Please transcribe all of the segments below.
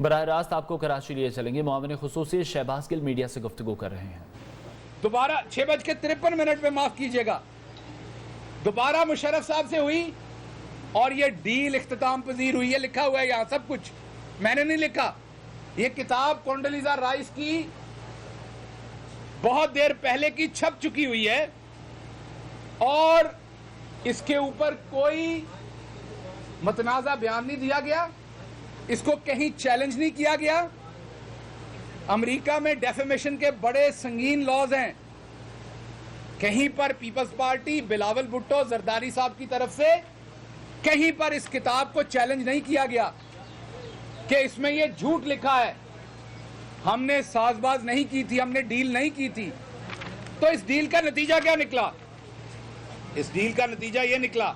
बराह रास्त आपको कराची लिए चलेंगे। मुआविन खुसूसी शहबाज गिल मीडिया से गुफ्तगू कर रहे हैं। दोबारा 6:53 में, माफ कीजिएगा, दोबारा मुशर्रफ साहब से हुई और ये डील इख्तिताम पजीर हुई है। लिखा हुआ है यहाँ सब कुछ, मैंने नहीं लिखा। ये किताब कोंडोलीजा राइस की बहुत देर पहले की छप चुकी हुई है और इसके ऊपर कोई मतनाज़ा बयान नहीं दिया गया, इसको कहीं चैलेंज नहीं किया गया। अमेरिका में डेफेमेशन के बड़े संगीन लॉज हैं, कहीं पर पीपल्स पार्टी बिलावल भुट्टो जरदारी साहब की तरफ से कहीं पर इस किताब को चैलेंज नहीं किया गया कि इसमें यह झूठ लिखा है, हमने साजबाज नहीं की थी, हमने डील नहीं की थी। तो इस डील का नतीजा क्या निकला? इस डील का नतीजा यह निकला,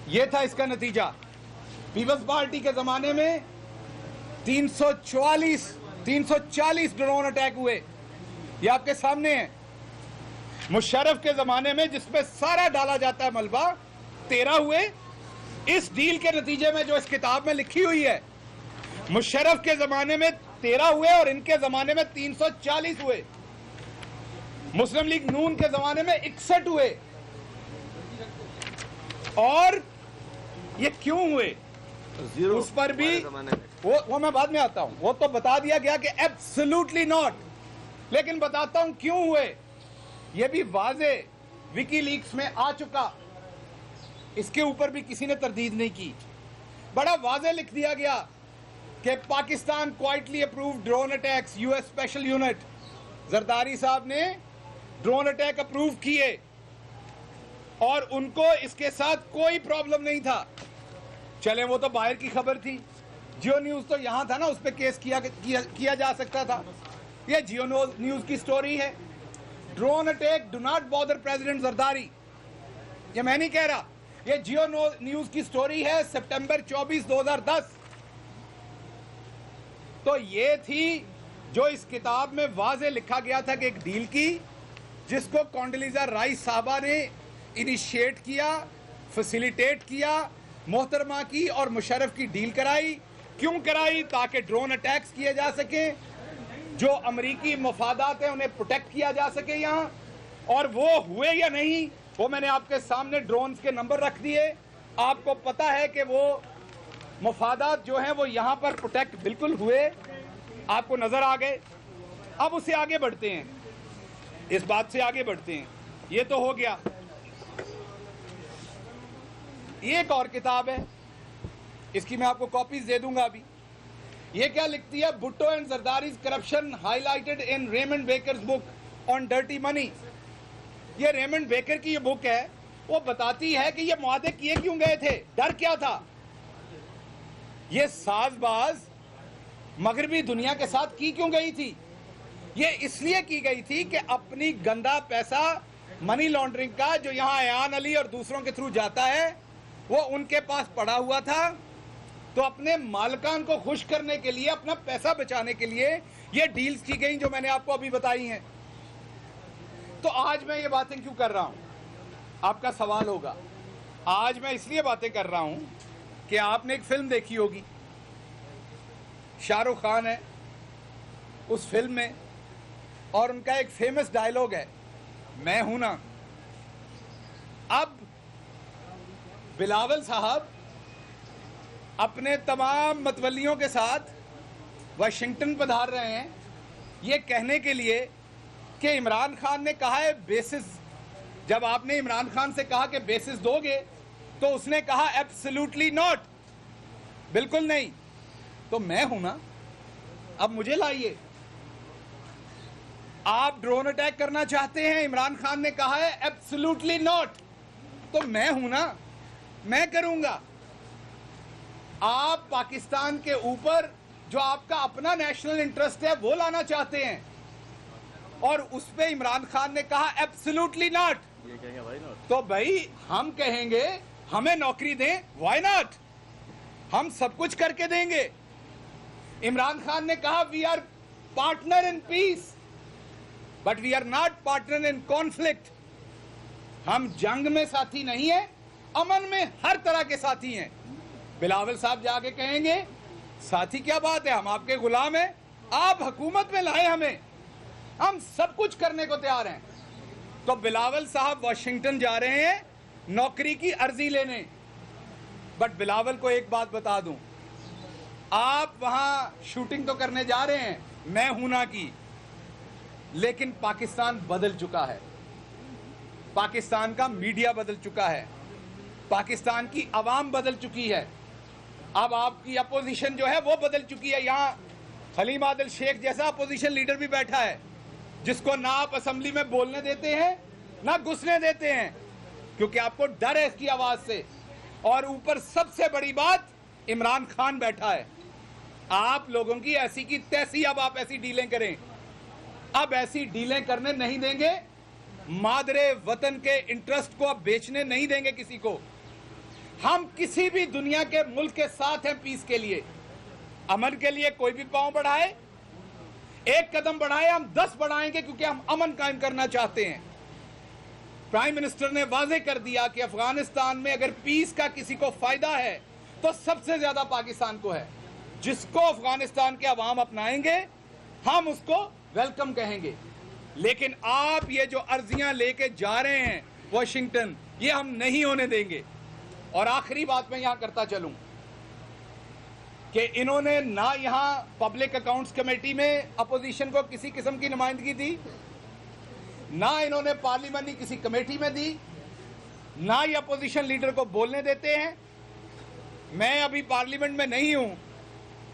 यह था इसका नतीजा। पीपल्स पार्टी के जमाने में 340 ड्रोन अटैक हुए, ये आपके सामने है। मुशर्रफ के जमाने में, जिसमें सारा डाला जाता है मलबा, 13 हुए। इस डील के नतीजे में जो इस किताब में लिखी हुई है, मुशर्रफ के जमाने में 13 हुए और इनके जमाने में 340 हुए। मुस्लिम लीग नून के जमाने में 61 हुए। और ये क्यों हुए उस पर भी वो मैं बाद में आता हूं। वो तो बता दिया गया कि एब्सोल्युटली नॉट, लेकिन बताता हूं क्यों हुए। ये भी वाजे विकीलीक्स में आ चुका, इसके ऊपर भी किसी ने तरदीद नहीं की। बड़ा वाजे लिख दिया गया कि Pakistan quietly approved drone attacks, US special unit. Zardari साहब ने ड्रोन अटैक अप्रूव किए और उनको इसके साथ कोई प्रॉब्लम नहीं था। चले, वो तो बाहर की खबर थी, जियो न्यूज तो यहां था ना, उस पर केस किया जा सकता था। ये जियो न्यूज की स्टोरी है। Drone attack do not bother president Zardari, ये मैं नहीं कह रहा, ये जियो न्यूज की स्टोरी है, सितंबर 24, 2010। तो ये थी जो इस किताब में वाजे लिखा गया था कि एक डील की, जिसको कोंडोलीजा राइस साहबा ने इनिशिएट किया, फैसिलिटेट किया, मोहतरमा की और मुशर्रफ की डील कराई। क्यों कराई? ताकि ड्रोन अटैक्स किए जा सके, जो अमरीकी मफादात हैं उन्हें प्रोटेक्ट किया जा सके यहां। और वो हुए या नहीं, वो मैंने आपके सामने ड्रोन्स के नंबर रख दिए। आपको पता है कि वो मफादात जो हैं वो यहां पर प्रोटेक्ट बिल्कुल हुए, आपको नजर आ गए। अब उससे आगे बढ़ते हैं, इस बात से आगे बढ़ते हैं। ये तो हो गया। एक और किताब है, इसकी मैं आपको कॉपीज दे दूंगा अभी। ये क्या लिखती है? Bhutto and Zardari's corruption highlighted in Raymond Baker's book on dirty money. ये रेमंड बेकर की ये बुक है, वो बताती है कि ये मुआहदे किए क्यों गए थे, डर क्या था। ये साजबाज मगरबी दुनिया के साथ की क्यों गई थी? ये इसलिए की गई थी कि अपनी गंदा पैसा मनी लॉन्ड्रिंग का, जो यहां अयान अली और दूसरों के थ्रू जाता है, वो उनके पास पड़ा हुआ था। तो अपने मालिकान को खुश करने के लिए, अपना पैसा बचाने के लिए ये डील्स की गई जो मैंने आपको अभी बताई हैं। तो आज मैं ये बातें क्यों कर रहा हूं, आपका सवाल होगा। आज मैं इसलिए बातें कर रहा हूं कि आपने एक फिल्म देखी होगी, शाहरुख खान है उस फिल्म में, और उनका एक फेमस डायलॉग है, मैं हूं ना। अब बिलावल साहब अपने तमाम मतवलियों के साथ वाशिंगटन पधार रहे हैं, ये कहने के लिए कि इमरान खान ने कहा है बेसिस। जब आपने इमरान खान से कहा कि बेसिस दोगे, तो उसने कहा एब्सोल्युटली नॉट, बिल्कुल नहीं। तो मैं हूं ना, अब मुझे लाइए। आप ड्रोन अटैक करना चाहते हैं, इमरान खान ने कहा है एब्सोल्युटली नॉट, तो मैं हूं ना, मैं करूंगा। आप पाकिस्तान के ऊपर जो आपका अपना नेशनल इंटरेस्ट है वो लाना चाहते हैं, और उस पे इमरान खान ने कहा एब्सोल्युटली नॉट। ये कहेंगे व्हाई नॉट? तो भाई हम कहेंगे हमें नौकरी दें, व्हाई नॉट, हम सब कुछ करके देंगे। इमरान खान ने कहा we are partner in peace but we are not partner in conflict. हम जंग में साथी नहीं है, अमन में हर तरह के साथी हैं। बिलावल साहब जाके कहेंगे साथी क्या बात है, हम आपके गुलाम हैं, आप हुकूमत में लाए हमें, हम सब कुछ करने को तैयार हैं। तो बिलावल साहब वाशिंगटन जा रहे हैं नौकरी की अर्जी लेने, बट बिलावल को एक बात बता दूं, आप वहां शूटिंग तो करने जा रहे हैं, मैं हूं ना की, लेकिन पाकिस्तान बदल चुका है, पाकिस्तान का मीडिया बदल चुका है, पाकिस्तान की आवाम बदल चुकी है, अब आपकी अपोजिशन जो है वो बदल चुकी है। यहाँ हलीम आदिल शेख जैसा अपोजिशन लीडर भी बैठा है, जिसको ना आप असेंबली में बोलने देते हैं ना घुसने देते हैं, क्योंकि आपको डर है इसकी आवाज से। और ऊपर सबसे बड़ी बात, इमरान खान बैठा है। आप लोगों की ऐसी की तैसी अब आप ऐसी डीलें करें, अब ऐसी डीलें करने नहीं देंगे, मादरे वतन के इंटरेस्ट को अब बेचने नहीं देंगे किसी को। हम किसी भी दुनिया के मुल्क के साथ हैं पीस के लिए, अमन के लिए कोई भी पांव बढ़ाए, एक कदम बढ़ाए, हम 10 बढ़ाएंगे, क्योंकि हम अमन कायम करना चाहते हैं। प्राइम मिनिस्टर ने वाजे कर दिया कि अफगानिस्तान में अगर पीस का किसी को फायदा है तो सबसे ज्यादा पाकिस्तान को है। जिसको अफगानिस्तान के अवाम अपनाएंगे हम उसको वेलकम कहेंगे, लेकिन आप ये जो अर्जियां लेके जा रहे हैं वॉशिंगटन, ये हम नहीं होने देंगे। और आखिरी बात मैं यहां करता चलूं कि इन्होंने ना यहां पब्लिक अकाउंट्स कमेटी में अपोजिशन को किसी किस्म की नुमाइंदगी दी, ना इन्होंने पार्लियामेंट किसी कमेटी में दी, ना ये अपोजिशन लीडर को बोलने देते हैं। मैं अभी पार्लियामेंट में नहीं हूं,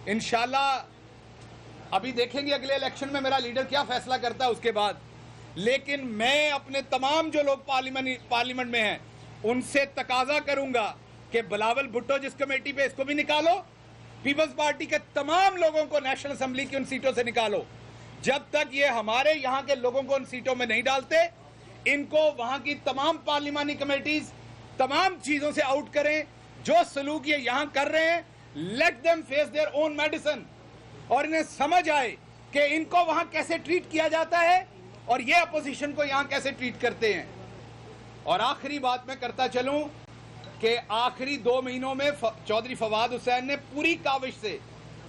इंशाल्लाह अभी देखेंगे अगले इलेक्शन में मेरा लीडर क्या फैसला करता है उसके बाद। लेकिन मैं अपने तमाम जो लोग पार्लियामेंट में हैं उनसे तकाजा करूंगा कि बिलावल भुट्टो जिस कमेटी पे, इसको भी निकालो, पीपल्स पार्टी के तमाम लोगों को नेशनल असेंबली की उन सीटों से निकालो। जब तक ये हमारे यहाँ के लोगों को उन सीटों में नहीं डालते, इनको वहां की तमाम पार्लिमानी कमेटीज तमाम चीजों से आउट करें। जो सलूक ये यहां कर रहे हैं, let them face their own medicine, और इन्हें समझ आए कि इनको वहां कैसे ट्रीट किया जाता है और ये अपोजिशन को यहां कैसे ट्रीट करते हैं। और आखिरी बात मैं करता चलूं कि आखिरी 2 महीनों में चौधरी फवाद हुसैन ने पूरी काविश से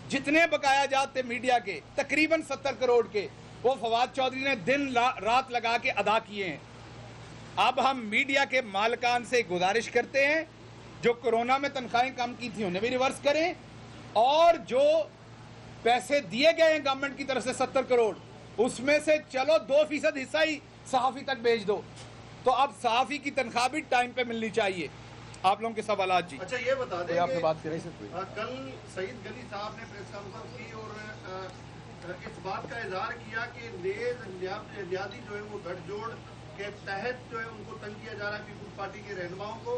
जितने बकाया जाते मीडिया के तकरीबन 70 करोड़ के, वो फवाद चौधरी ने दिन रात लगा के अदा किए हैं। अब हम मीडिया के मालिकान से गुजारिश करते हैं, जो कोरोना में तनख्वाहें कम की थी उन्हें भी रिवर्स करें, और जो पैसे दिए गए हैं गवर्नमेंट की तरफ से 70 करोड़, उसमें से चलो 2% हिस्सा ही सहाफ़ी तक भेज दो। तो अब सहाफ़ी की तनख्वाह भी टाइम पे मिलनी चाहिए। आप लोगों के सवालात जी। अच्छा, ये बता दें आपसे बात करें कल सईद गनी साहब ने प्रेस कॉन्फ्रेंस की और इस बात का इजहार किया कि नियादी जो है वो गठजोड़ के तहत जो है उनको तंग किया जा रहा है पीपुल्स पार्टी के रहनुमाओं को,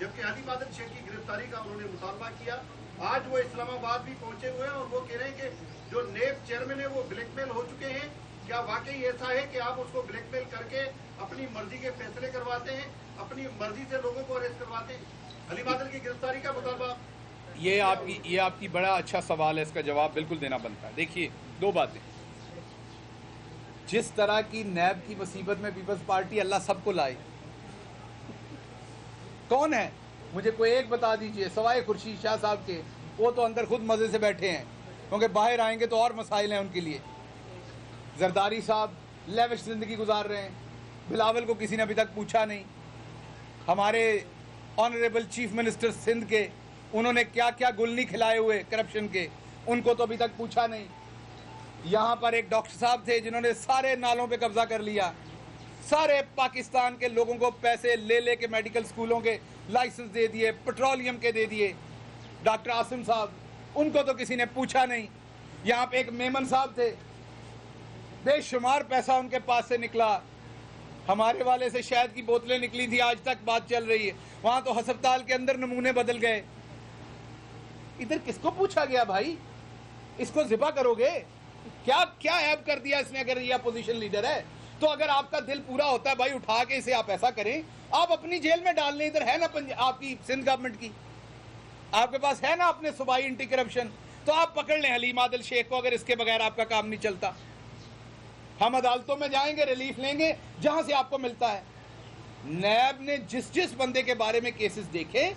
जबकि हलीम आदिल शेख की गिरफ्तारी का उन्होंने मुतालबा किया। आज वो इस्लामाबाद भी पहुंचे हुए हैं और वो कह रहे हैं कि जो नेब चेयरमैन है वो ब्लैकमेल हो चुके हैं। क्या वाकई ऐसा है कि आप उसको ब्लैकमेल करके अपनी मर्जी के फैसले करवाते हैं, अपनी मर्जी से लोगों को अरेस्ट करवाते हैं? हलीम आदिल की गिरफ्तारी का मुतालबा, ये आपकी बड़ा अच्छा सवाल है, इसका जवाब बिल्कुल देना बनता है। देखिए, 2 बातें, जिस तरह की नैब की मुसीबत में पीपल्स पार्टी, अल्लाह सबको लाए। कौन है मुझे कोई एक बता दीजिए, सवाए खुर्शीद शाह साहब के, वो तो अंदर खुद मजे से बैठे हैं, क्योंकि बाहर आएंगे तो और मसाइल हैं उनके लिए। जरदारी साहब लेविश जिंदगी गुजार रहे हैं, बिलावल को किसी ने अभी तक पूछा नहीं। हमारे ऑनरेबल चीफ मिनिस्टर सिंध के, उन्होंने क्या क्या गुलनी खिलाए हुए करप्शन के, उनको तो अभी तक पूछा नहीं। यहाँ पर एक डॉक्टर साहब थे जिन्होंने सारे नालों पे कब्जा कर लिया, सारे पाकिस्तान के लोगों को पैसे ले ले के मेडिकल स्कूलों के लाइसेंस दे दिए, पेट्रोलियम के दे दिए। डॉक्टर आसिम साहब, उनको तो किसी ने पूछा नहीं। यहाँ पे एक मेमन साहब थे, बेशुमार पैसा उनके पास से निकला। हमारे वाले से शहद की बोतलें निकली थी, आज तक बात चल रही है। वहां तो अस्पताल के अंदर नमूने बदल गए। इधर किसको पूछा गया भाई? इसको जिबा करोगे क्या? क्या ऐब कर दिया इसने? अगर ये अपोजिशन लीडर है तो अगर आपका दिल पूरा होता है भाई, उठा के इसे आप ऐसा करें, आप अपनी जेल में डाल लें। इधर है ना आपकी सिंध गवर्नमेंट की, आपके पास है ना अपने सूबाई एंटी करप्शन, तो आप पकड़ लें हलीम आदिल शेख को, अगर इसके बगैर आपका काम नहीं चलता। हम अदालतों में जाएंगे, रिलीफ लेंगे जहां से आपको मिलता है। नैब ने जिस बंदे के बारे में केसेस देखे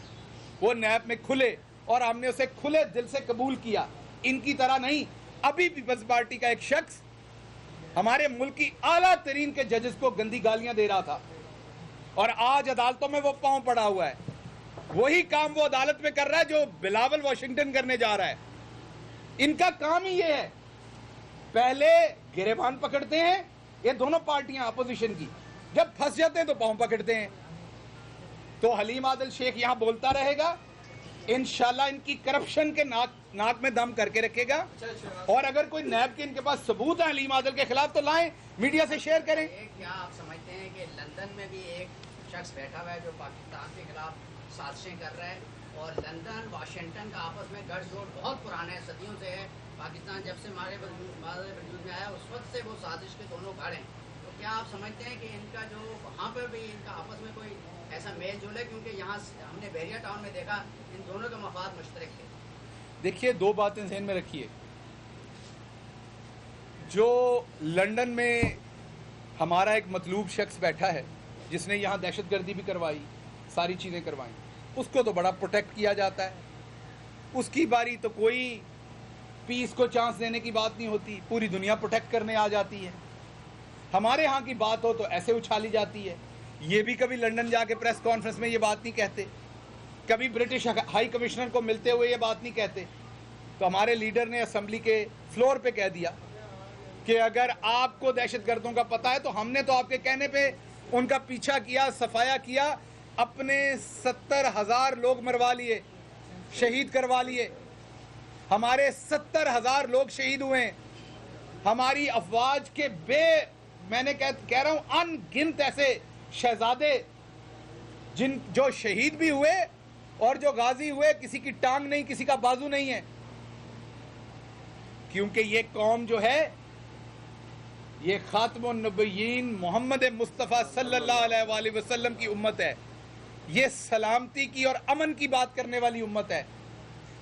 वो नैब में खुले, और हमने उसे खुले दिल से कबूल किया। इनकी तरह नहीं, अभी पीपल्स पार्टी का एक शख्स हमारे मुल्क की आला तरीन के जजेस को गंदी गालियां दे रहा था और आज अदालतों में वो पांव पड़ा हुआ है। वही काम वो अदालत में कर रहा है जो बिलावल वॉशिंगटन करने जा रहा है। इनका काम ही ये है, पहले गिरेबान पकड़ते हैं ये दोनों पार्टियां अपोजिशन की, जब फंस जाते हैं तो पांव पकड़ते हैं। तो हलीम आदिल शेख यहां बोलता रहेगा, इंशाल्लाह इनकी करप्शन के नाक में दम करके रखेगा। और अगर कोई नैब के इनके पास सबूत है हलीम आदिल के खिलाफ तो लाएं, मीडिया से शेयर करें। क्या आप समझते हैं कि लंदन में भी एक शख्स बैठा हुआ है जो पाकिस्तान के खिलाफ साजिशें कर रहा है, और लंदन वाशिंगटन का आपस में गठजोड़ बहुत पुराना है, सदियों से है। पाकिस्तान जब से हमारे वजूद में आया उस वक्त से वो साजिश के दोनों खड़े हैं। तो क्या आप समझते हैं कि इनका जो वहाँ पर भी इनका आपस में कोई ऐसा मेल जोल है? क्योंकि यहाँ हमने बहरिया टाउन में देखा इन दोनों के मफाद मुश्तरक थे। देखिए, दो बातें ज़हन में रखिए। जो लंदन में हमारा एक मतलूब शख्स बैठा है जिसने यहाँ दहशतगर्दी भी करवाई, सारी चीज़ें करवाई, उसको तो बड़ा प्रोटेक्ट किया जाता है। उसकी बारी तो कोई पीस को चांस देने की बात नहीं होती, पूरी दुनिया प्रोटेक्ट करने आ जाती है। हमारे यहाँ की बात हो तो ऐसे उछाली जाती है। ये भी कभी लंदन जाके प्रेस कॉन्फ्रेंस में ये बात नहीं कहते, कभी ब्रिटिश हाई कमिश्नर को मिलते हुए ये बात नहीं कहते। तो हमारे लीडर ने असेंबली के फ्लोर पे कह दिया कि अगर आपको दहशतगर्दों का पता है तो हमने तो आपके कहने पे उनका पीछा किया, सफाया किया, अपने 70,000 लोग मरवा लिए, शहीद करवा लिए। हमारे 70,000 लोग शहीद हुए हैं। हमारी अफवाज के मैंने कह रहा हूं अनगिनत ऐसे शहजादे जो शहीद भी हुए और जो गाजी हुए, किसी की टांग नहीं, किसी का बाजू नहीं है। क्योंकि ये कौम जो है ये खातमुन नबिय्यीन मोहम्मद मुस्तफ़ा सल्लल्लाहु अलैहि वसल्लम की उम्मत है। ये सलामती की और अमन की बात करने वाली उम्मत है।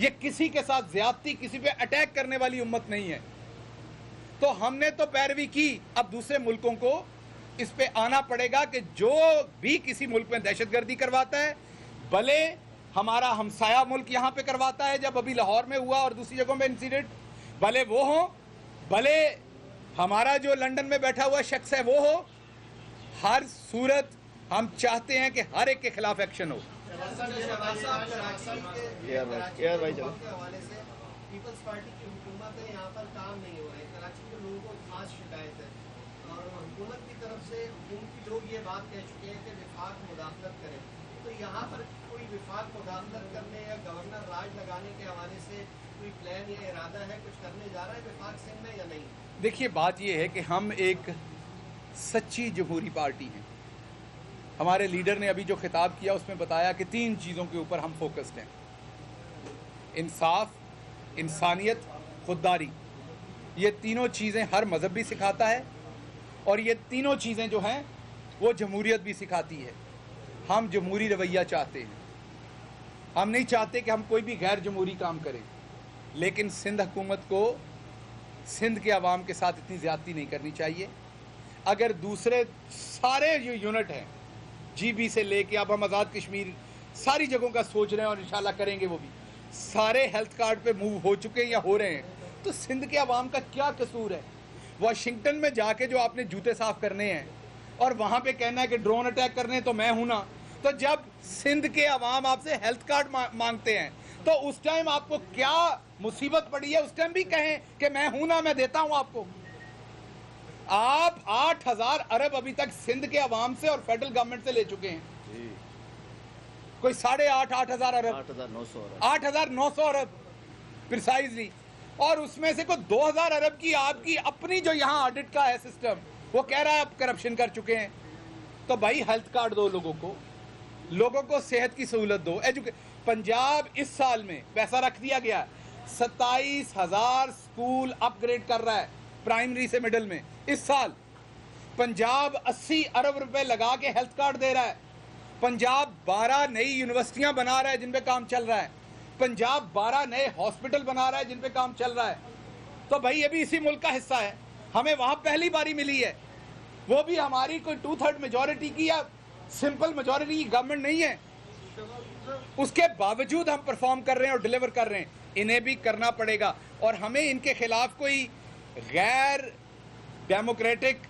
ये किसी के साथ ज्यादती, किसी पे अटैक करने वाली उम्मत नहीं है। तो हमने तो पैरवी की, अब दूसरे मुल्कों को इस पे आना पड़ेगा कि जो भी किसी मुल्क में दहशतगर्दी करवाता है, भले हमारा हमसाया मुल्क यहाँ पे करवाता है, जब अभी लाहौर में हुआ और दूसरी जगहों में इंसिडेंट, भले वो हो, भले हमारा जो लंदन में बैठा हुआ शख्स है वो हो, हर सूरत हम चाहते हैं कि हर एक के खिलाफ एक्शन हो। पीपल्स पार्टी की हुकूमत है, यहाँ पर काम नहीं हो रहा है। कराची के लोगों को खास शिकायत है और हुकूमत की तरफ से हुकूमती लोग ये बात कह चुके हैं कि विफाक मुदाखलत करें। तो यहाँ पर कोई विफाक मुदाखलत करने या गवर्नर राज लगाने के हवाले से कोई प्लान या इरादा है, कुछ करने जा रहा है विफाक सिंध में या नहीं? देखिए, बात ये है कि हम एक सच्ची जमहूरी पार्टी हैं। हमारे लीडर ने अभी जो खिताब किया उसमें बताया कि 3 चीज़ों के ऊपर हम फोकस्ड हैं: इंसाफ, इंसानियत, खुददारी। ये तीनों चीज़ें हर मज़हब भी सिखाता है और ये तीनों चीज़ें जो हैं वो जमहूरियत भी सिखाती है। हम जमहूरी रवैया चाहते हैं, हम नहीं चाहते कि हम कोई भी गैर जमहूरी काम करें। लेकिन सिंध हुकूमत को सिंध के अवाम के साथ इतनी ज़्यादती नहीं करनी चाहिए। अगर दूसरे सारे जो यूनिट हैं, GB से लेके अब हम आज़ाद कश्मीर, सारी जगहों का सोच रहे हैं और इंशाल्लाह करेंगे, वो भी सारे हेल्थ कार्ड पे मूव हो चुके हैं या हो रहे हैं। तो सिंध के अवाम का क्या कसूर है? वाशिंगटन में जाके जो आपने जूते साफ करने हैं और वहाँ पे कहना है कि ड्रोन अटैक करने तो मैं हूँ ना। तो जब सिंध के अवाम आपसे हेल्थ कार्ड मांगते हैं तो उस टाइम आपको क्या मुसीबत पड़ी है? उस टाइम भी कहें कि मैं हूँ ना, मैं देता हूँ आपको। आप 8,000 अरब अभी तक सिंध के अवाम से और फेडरल गवर्नमेंट से ले चुके हैं। कोई 8,500 अरब, 8,900 अरब प्रिसाइजली, और उसमें से कोई 2,000 अरब की आपकी अपनी जो यहाँ ऑडिट का है सिस्टम, वो कह रहा है आप करप्शन कर चुके हैं। तो भाई हेल्थ कार्ड दो लोगों को सेहत की सहूलत दो। पंजाब इस साल में पैसा रख दिया गया, 27,000 स्कूल अपग्रेड कर रहा है प्राइमरी से मिडिल में। इस साल पंजाब 80 अरब रुपए लगा के हेल्थ कार्ड दे रहा है। पंजाब 12 नई यूनिवर्सिटियां बना रहा है जिन पे काम चल रहा है। पंजाब 12 नए हॉस्पिटल बना रहा है जिन पे काम चल रहा है। तो भाई ये भी इसी मुल्क का हिस्सा है, हमें वहां पहली बारी मिली है, वो भी हमारी कोई 2/3 मेजॉरिटी की या सिंपल मेजॉरिटी की गवर्नमेंट नहीं है। उसके बावजूद हम परफॉर्म कर रहे हैं और डिलीवर कर रहे हैं। इन्हें भी करना पड़ेगा। और हमें इनके खिलाफ कोई गैर डेमोक्रेटिक,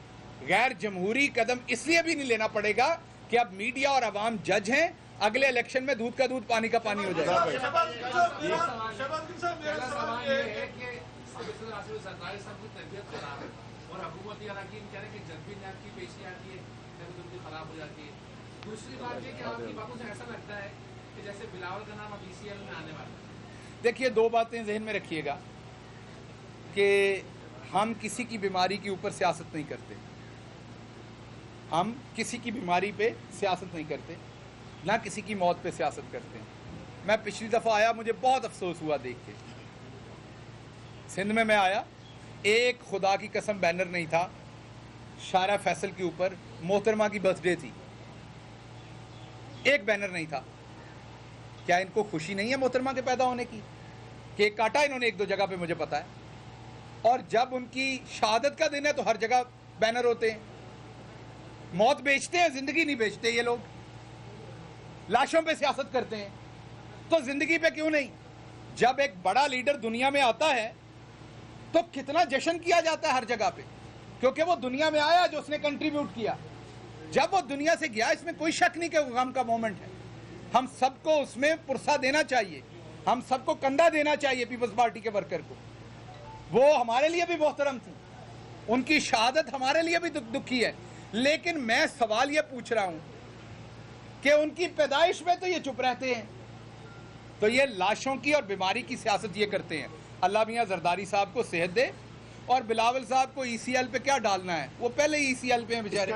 गैर जमहूरी कदम इसलिए भी नहीं लेना पड़ेगा कि अब मीडिया और अवाम जज हैं, अगले इलेक्शन में दूध का दूध पानी का पानी हो जाएगा। और हुकूमत ये अरकान कह रहे हैं कि जब भी न्याय की पेशी आती है तब उनकी खराब हो जाती है। दूसरी बात ये कि आपकी बातों से ऐसा लगता है कि जैसे बिलावल का नाम अब ECL में आने वाला है। देखिए, दो बातें जहन में रखिएगा कि हम किसी की बीमारी के ऊपर सियासत नहीं करते, हम किसी की बीमारी पे सियासत नहीं करते, ना किसी की मौत पे सियासत करते हैं। मैं पिछली दफ़ा आया, मुझे बहुत अफसोस हुआ देख के। सिंध में मैं आया, एक खुदा की कसम बैनर नहीं था शारा फैसल के ऊपर, मोहतरमा की बर्थडे थी, एक बैनर नहीं था। क्या इनको खुशी नहीं है मोहतरमा के पैदा होने की? केक काटा इन्होंने एक दो जगह पे, मुझे पता है। और जब उनकी शहादत का दिन है तो हर जगह बैनर होते हैं। मौत बेचते हैं, जिंदगी नहीं बेचते ये लोग। लाशों पे सियासत करते हैं, तो जिंदगी पे क्यों नहीं? जब एक बड़ा लीडर दुनिया में आता है तो कितना जश्न किया जाता है हर जगह पे, क्योंकि वो दुनिया में आया जो उसने कंट्रीब्यूट किया। जब वो दुनिया से गया, इसमें कोई शक नहीं कि वो गम का मोमेंट है। हम सबको उसमें पुरसा देना चाहिए, हम सबको कंधा देना चाहिए पीपल्स पार्टी के वर्कर को। वो हमारे लिए भी मोहतरम थी, उनकी शहादत हमारे लिए भी दुखी है। लेकिन मैं सवाल ये पूछ रहा हूं कि उनकी पैदाइश में तो ये चुप रहते हैं, तो ये लाशों की और बीमारी की सियासत ये करते हैं। अल्लाह मियां जरदारी साहब को सेहत दे, और बिलावल साहब को ECL पे क्या डालना है, वो पहले ही ECL पे हैं बेचारे।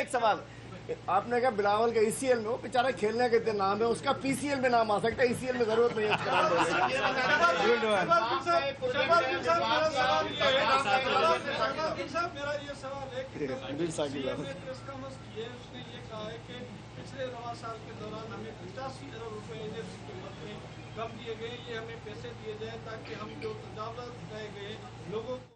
एक सवाल आपने कहा बिलावल का ECL में, बेचारा खेलने के नाम है उसका, PCL में नाम आ सकता है, ECL में जरूरत नहीं है। पिछले रवा साल के दौरान हमें 85 अरब रुपए एनएफसी की मद में कम दिए गए, ये हमें पैसे दिए जाए ताकि हम जो तजावज़ रह गए लोगों को